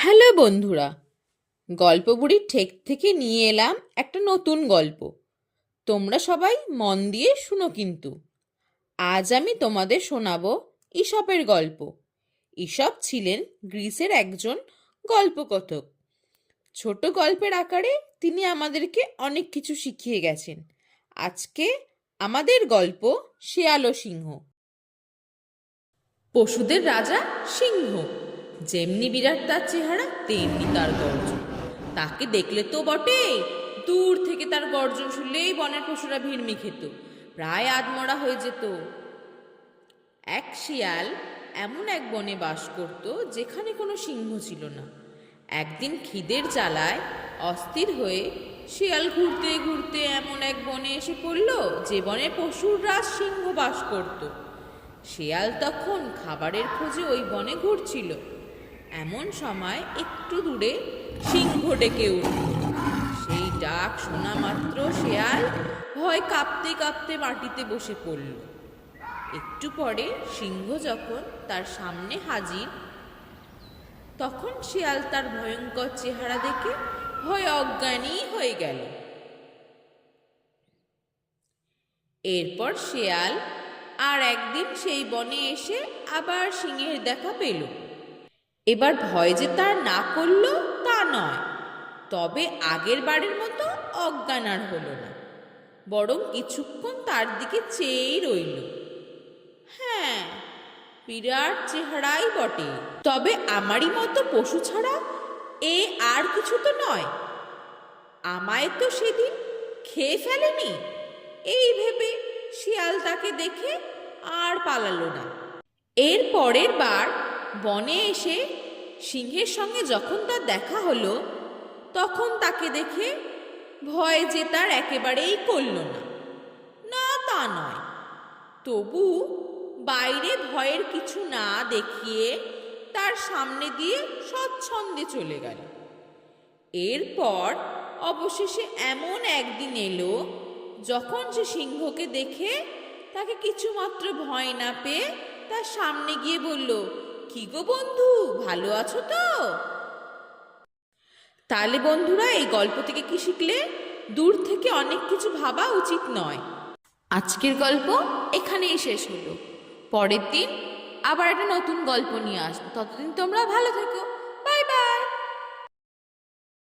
Hello বন্ধুরা, গল্প বুড়ির ঠেক থেকে নিয়ে এলাম একটা নতুন গল্প। তোমরা সবাই মন দিয়ে শুনো কিন্তু। আজ আমি তোমাদের শোনাবো ঈশপের গল্প। ঈশপ ছিলেন গ্রিসের একজন গল্পকথক। ছোট গল্পের আকারে তিনি আমাদেরকে অনেক কিছু শিখিয়ে গেছেন। আজকে আমাদের গল্প শেয়াল ও সিংহ। পশুদের রাজা সিংহ। যেমনি বিরাট তার চেহারা, তেমনি তার গর্জন। তাকে দেখলে তো বটে, দূর থেকে তার গর্জন শুনলেই বনের পশুরা ভিড়মি খেত, প্রায় আধমরা হয়ে যেত। এক শিয়াল এমন এক বনে বাস করত যেখানে কোনো সিংহ ছিল না। একদিন খিদের জ্বালায় অস্থির হয়ে শিয়াল ঘুরতে ঘুরতে এমন এক বনে এসে পড়ল যে বনে পশুর রাজ সিংহ বাস করত। শিয়াল তখন খাবারের খোঁজে ওই বনে ঘুরছিল। এমন সময় একটু দূরে সিংহ ডেকে উঠল। সেই ডাক শোনা মাত্র শিয়াল ভয় কাঁপতে কাঁপতে মাটিতে বসে পড়ল। একটু পরে সিংহ যখন তার সামনে হাজির, তখন শিয়াল তার ভয়ঙ্কর চেহারা দেখে ভয় অজ্ঞানী হয়ে গেল। এরপর শিয়াল আর একদিন সেই বনে এসে আবার সিংহের দেখা পেল। এবার ভয় যে তার না করল তা নয়, তবে আগের বারের মতো অজ্ঞান আর হলো না, বরং কিছুক্ষণ তার দিকে চেয়েই রইল। হ্যাঁ, বিরাট চেহারাই বটে, তবে আমারই মতো পশু ছাড়া এ আর কিছু তো নয়। আমায় তো সেদিন খেয়ে ফেলেনি, এই ভেবে শিয়াল তাকে দেখে আর পালালো না। এর পরের বার বনে এসে সিংহের সঙ্গে যখন তার দেখা হলো, তখন তাকে দেখে ভয় যে তার একেবারেই করল না। না তা নয়, তবু বাইরে ভয়ের কিছু না দেখিয়ে তার সামনে দিয়ে স্বচ্ছন্দে চলে গেল। এরপর অবশেষে এমন একদিন এলো যখন সে সিংহকে দেখে তাকে কিছুমাত্র ভয় না পেয়ে তার সামনে গিয়ে বলল, কি গো বন্ধু, ভালো আছো তো? তাহলে বন্ধুরা, এই গল্প থেকে কি শিখলে? দূর থেকে অনেক কিছু ভাবা উচিত নয়। আজকের গল্প এখানেই শেষ হলো। পরের দিন আবার একটা নতুন গল্প নিয়ে আসবো। ততদিন তোমরা ভালো থেকো।